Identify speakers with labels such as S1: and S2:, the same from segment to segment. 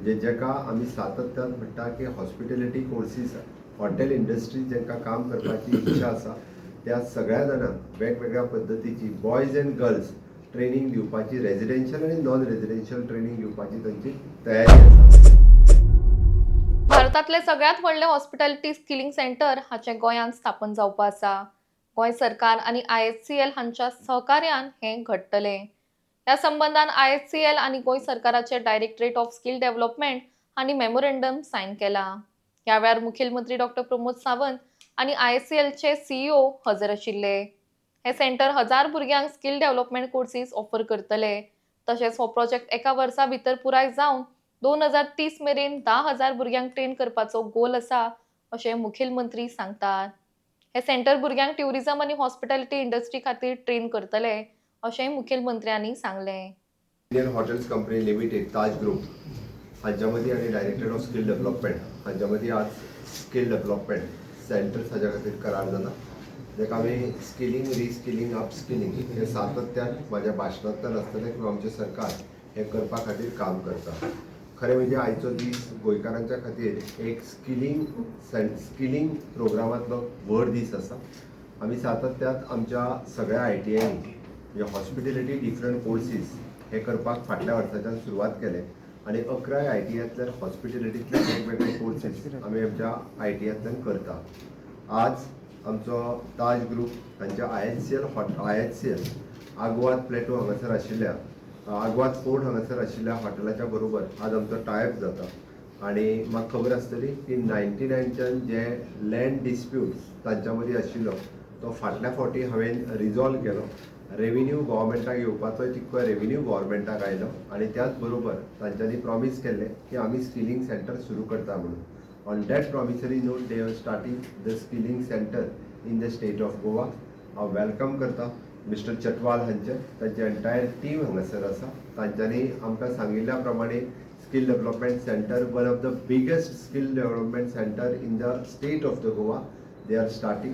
S1: म्हणजे जेका आम्ही सातत्यान म्हणटा की हॉस्पिटॅलिटी कोर्सीस हॉटेल इंडस्ट्री जेका काम करपाची इच्छा आसा त्या सगळ्या जाणांक वेगवेगळ्या पद्धतीची बॉयज अँड गर्ल्स ट्रेनिंग दिवपाची रेजिडेन्शियल आणि नॉन रेजिडेन्शियल ट्रेनिंग दिवपाची तांची तयारी आसा.
S2: भारतातले सगळ्यात व्हडले हॉस्पिटॅलिटी स्किलिंग सेंटर हाचे गोंयांत स्थापन जावपा आसा. गोंय सरकार आणि IHCL हांच्या सहकार्यान हें घडटले. ह्या संबंधान IHCL आणि गोंय सरकाराचे डायरेक्टरेट ऑफ स्किल डेव्हलपमेंट हांणी मेमोरेंडम सायन केला. ह्या वेळार मुखेलमंत्री डॉ. प्रमोद सावंत आणि IHCLचे CEO हजर आशिल्ले. हे सेंटर 1000 भुरग्यांक स्किल डेव्हलपमेंट कोर्सीस ऑफर करतले. तशेंच हो प्रोजेक्ट एका वर्सा भितर पुराय जावन 2030 मेरेन 10,000 भुरग्यांक ट्रेन करपाचो गोल आसा अशें मुखेलमंत्री सांगतात. हे सेंटर भुरग्यांक ट्युरिझम आनी हॉस्पिटॅलिटी इंडस्ट्री खातीर ट्रेन करतले अशेंय मुखेलमंत्र्यांनी सांगलें.
S1: इंडियन हॉटेल्स कंपनी लिमिटेड ताज ग्रुप हांच्यामध्ये आणि डायरेक्टर ऑफ स्किल डेव्हलपमेंट हांच्यामध्ये आज स्किल डेव्हलपमेंट सेंटर्स हाच्या खातीर करार जाला. जेका आमी स्किलिंग रिस्किलिंग अपस्किलिंग हे सातत्यान माझ्या भाशणांतल्यान आसतलें किंवा आमचें सरकार हे करपा खातीर काम करता. खरें म्हणजे आयचो दीस गोंयकारांच्या खातीर एक स्किलिंग प्रोग्रामांतलो व्हड दीस आसा. आमी सातत्यान आमच्या सगळ्या ITIंनी म्हणजे हॉस्पिटॅलिटी डिफरंट कोर्सीस हे करपाक फाटल्या वर्साच्यान सुरवात केले आणि 11 ITIंतल्यान हॉस्पिटॅलिटींतले वेगवेगळे कोर्सीस आमी आमच्या ITIंतल्यान करता. आज आमचो ताज ग्रुप हांच्या IHCL आग्वाद प्लेटो हांगासर आशिल्ल्या आग्वाद फोर्ट हांगासर आशिल्ल्या हॉटेलाच्या बरोबर आज आमचो टायअप जाता आणि म्हाका खबर आसतली की 99च्यान जे लँड डिस्प्यूट्स तांच्या मदीं आशिल्लो तो फाटल्या फावटी हांवें रिजॉल्व केलो. रेव्हेन्यू गव्हर्मेंटाक येवपाचो तितको रेव्हेन्यू गव्हर्मेंटाक आयलो आणि त्याच बरोबर तांच्यांनी प्रॉमीस केल्लें की आमी स्किलिंग सेंटर सुरू करता म्हणून. On that promissory note they are starting the skilling centre in the state of Goa. हांव वेलकम करता मिस्टर चटवाल हांचे तांची एंटायर टीम हांगासर आसा. तांच्यांनी आमकां सांगिल्ल्या प्रमाणे skill development centre one of the biggest skill development centre in the state of the Goa they are starting.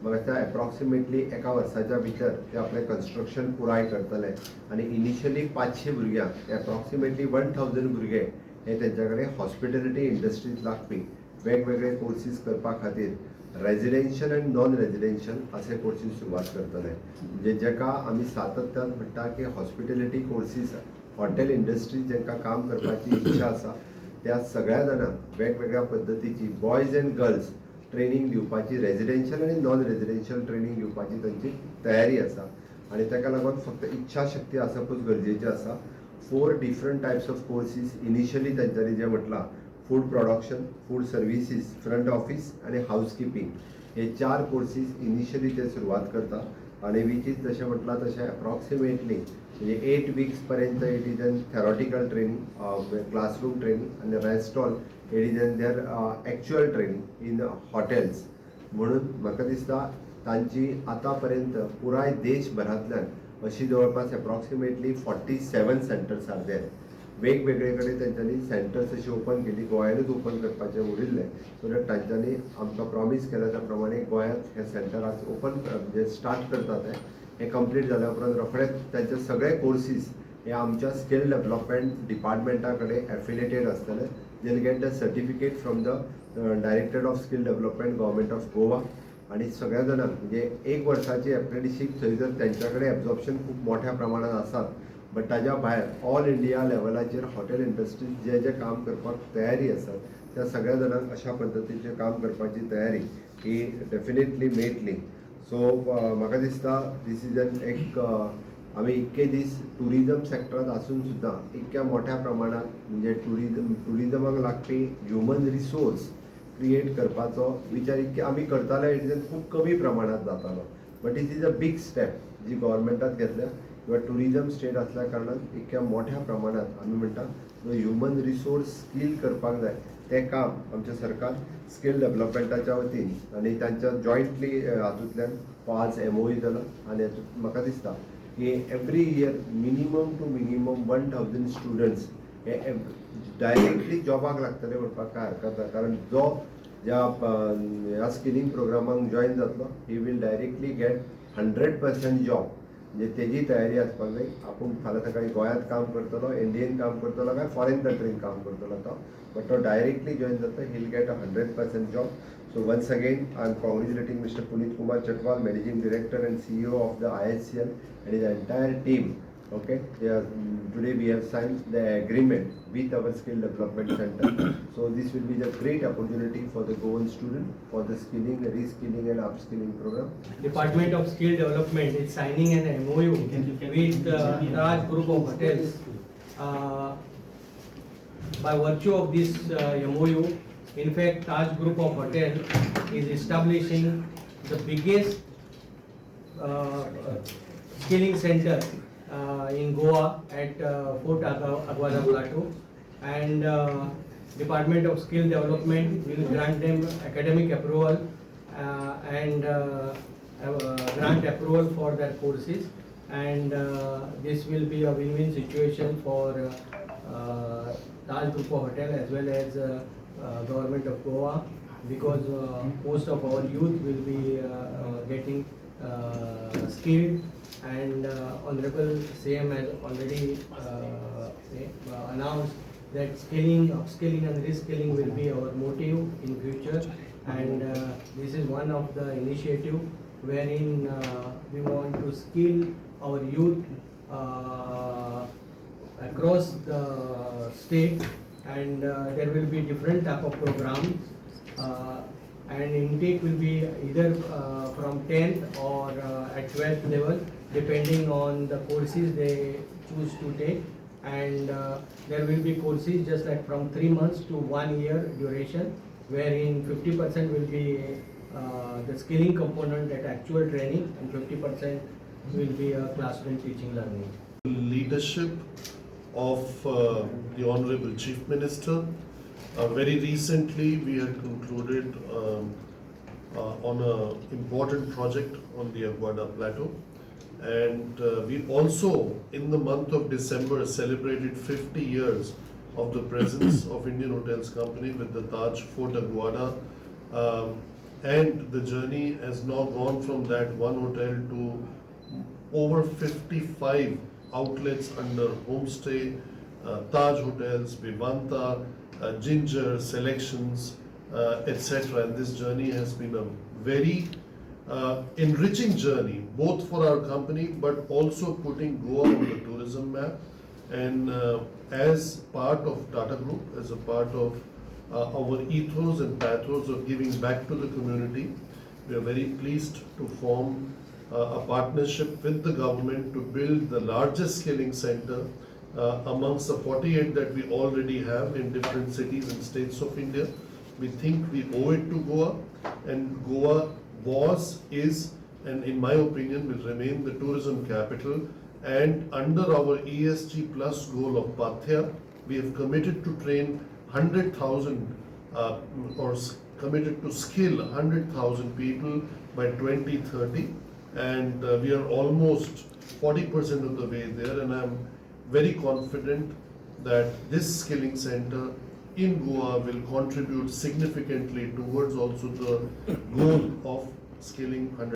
S1: म्हाका दिसता एप्रॉक्सिमेटली एका वर्साच्या भितर ते आपलें कन्स्ट्रक्शन पुराय करतले आनी इनिशियली 500 भुरग्यांक एप्रॉक्सिमेटली 1000 भुरगे हे तेंच्या कडेन हॉस्पिटॅलिटी इंडस्ट्रींत लागपी वेगवेगळे कोर्सीस करपा खातीर रेजिडेन्शियल आनी नॉन रेजिडेन्शियल असे कोर्सीस सुरवात करतले. म्हणजे जेका आमी सातत्यान म्हणटा की हॉस्पिटॅलिटी कोर्सीस हॉटेल इंडस्ट्री जेका काम करपाची इच्छा आसा त्या सगळ्या जाणांक वेगवेगळ्या पद्धतीची बॉयज अँड गर्ल्स ट्रेनिंग दिवपाची रेजिडेन्शियल आणि नॉन रेजिडेन्शियल ट्रेनिंग दिवपाची तांची तयारी आसा आणि ताका लागून फक्त इच्छा शक्ती आसपूच गरजेची आसा. 4 different types of courses initially तांच्यांनी जे म्हटलां food production, food services, front office आणि हाऊसकीपिंग हे 4 कोर्सीस इनिशियली ते सुरवात करता आणि वीच इज जशें म्हटलां तशें एप्रॉक्सिमेटली म्हणजे 8 वीक्स पर्यंत it is an theoretical training classroom training आणि rest all it is an there actual training in hotels. म्हणून म्हाका दिसता तांची आतां पर्यंत पुराय देशभरांतल्यान अशी जवळपास एप्रॉक्सिमेटली 47 सेंटर्स आर देर. वेगवेगळे कडेन तेंच्यांनी सेंटर्स अशी ओपन केली. गोंयांतूच ओपन करपाचें उरिल्लें सो दॅट तांच्यांनी आमकां प्रॉमीस केल्या त्या प्रमाणे गोंयांत हे सेंटर आज ओपन म्हणजे स्टार्ट करतात. हे कंप्लीट जाल्या उपरांत रोखडेच तांचे सगळे कोर्सीस हे आमच्या स्किल डेव्हलपमेंट डिपार्टमेंटा कडेन एफिलेटेड आसतले. They get the certificate from the director of skill development government of Goa आणि सगळ्या जाणांक म्हणजे 1 वर्साची एप्रेंटिसशीप थंय जर तेंच्या कडेन एब्जॉर्प्शन खूब मोठ्या प्रमाणात आसात बट ताज्या भायर ऑल इंडिया लेवलाचेर हॉटेल इंडस्ट्रीज जे जे काम करपाक तयारी आसात त्या सगळ्या जाणांक अशा पद्दतीचें काम करपाची तयारी ही डेफिनेटली मेळटली. सो म्हाका दिसता दीस इज एन एक आमी इतके दीस टुरिजम सेक्टरांत आसून सुद्दां इतक्या मोठ्या प्रमाणात म्हणजे टुरिजमाक लागपी ह्युमन रिसोर्स क्रिएट करपाचो विचार इतके आमी करताले इट इज खूब कमी प्रमाणात जातालो but it is a big step जी गव्हर्मेंटान घेतल्या किंवा टुरिजम स्टेट असल्या कारणान इतक्या मोठ्या प्रमाणात आमी म्हणटा ह्युमन रिसोर्स स्कील करपाक जाय तें काम आमचें सरकार स्किल डेव्हलपमेंटाच्या वतीन आनी तांच्या जॉयंटली हातूंतल्यान आज MOU जाला आनी हातूंत म्हाका दिसता की every year minimum to minimum 1000 students हे डायरेक्टली जॉबाक लागतले म्हणपाक काय हरकत ना. कारण जो ह्या स्किलिंग प्रोग्रामाक जॉईन जातलो he will directly get 100% job म्हणजे तेजी तयारी आसपाक जाय. आपूण फाल्यां सकाळी गोंयांत काम करतलो, इंडियन काम करतलो काय फॉरेन कंट्रीन काम करतलो तो, बट तो डायरेक्टली जॉइन जाता, he'll get a 100% job. So once again, I'm congratulating Mr. Puneet Kumar Chhatwal, Managing Director and CEO of the IHCL and his entire team. Okay, today we have signed the agreement with our skill development center. So this will be the great opportunity for the Goan student for the skilling, reskilling and upskilling program.
S3: Department of Skill Development is signing an MOU with Raj Group of Hotels. By virtue of this MOU, in fact, Taj Group of Hotel is establishing the biggest skilling center in Goa at Fort Aguada Plateau, and Department of Skill Development will grant them academic approval and grant approval for their courses, and this will be a win-win situation for Taj Group of Hotel as well as Government of Goa, because most of our youth will be getting skilled, and Honorable CM has already announced that skilling, upskilling and reskilling will be our motive in future, and this is one of the initiative wherein we want to skill our youth across the state, and there will be different type of programs, and intake will be either from 10th or at 12th level, depending on the courses they choose to take, and there will be courses just like from 3 months to 1 year duration, wherein 50% will be the skilling component at actual training, and 50% will be a classroom teaching learning.
S4: Leadership of the Honorable Chief Minister. Very recently, we had concluded on an important project on the Aguada Plateau, and we also, in the month of December, celebrated 50 years of the presence of Indian Hotels Company with the Taj Fort Aguada, and the journey has now gone from that one hotel to over 55 outlets under homestay, Taj Hotels, Vivanta, Ginger, Selections, etc. And this journey has been a very enriching journey, both for our company but also putting Goa on the tourism map. And as part of Tata Group, as a part of our ethos and pathos of giving back to the community, we are very pleased to form a partnership with the government to build the largest skilling center amongst the 48 that we already have in different cities and states of India. We think we owe it to Goa, and Goa was, is, and in my opinion will remain the tourism capital. And under our ESG plus goal of Pathya, we have committed to train 100,000 committed to skill 100,000 people by 2030, and we are almost 40% of the way there, and I'm very confident that this skilling center in Goa will contribute significantly towards also the goal of skilling 100,000.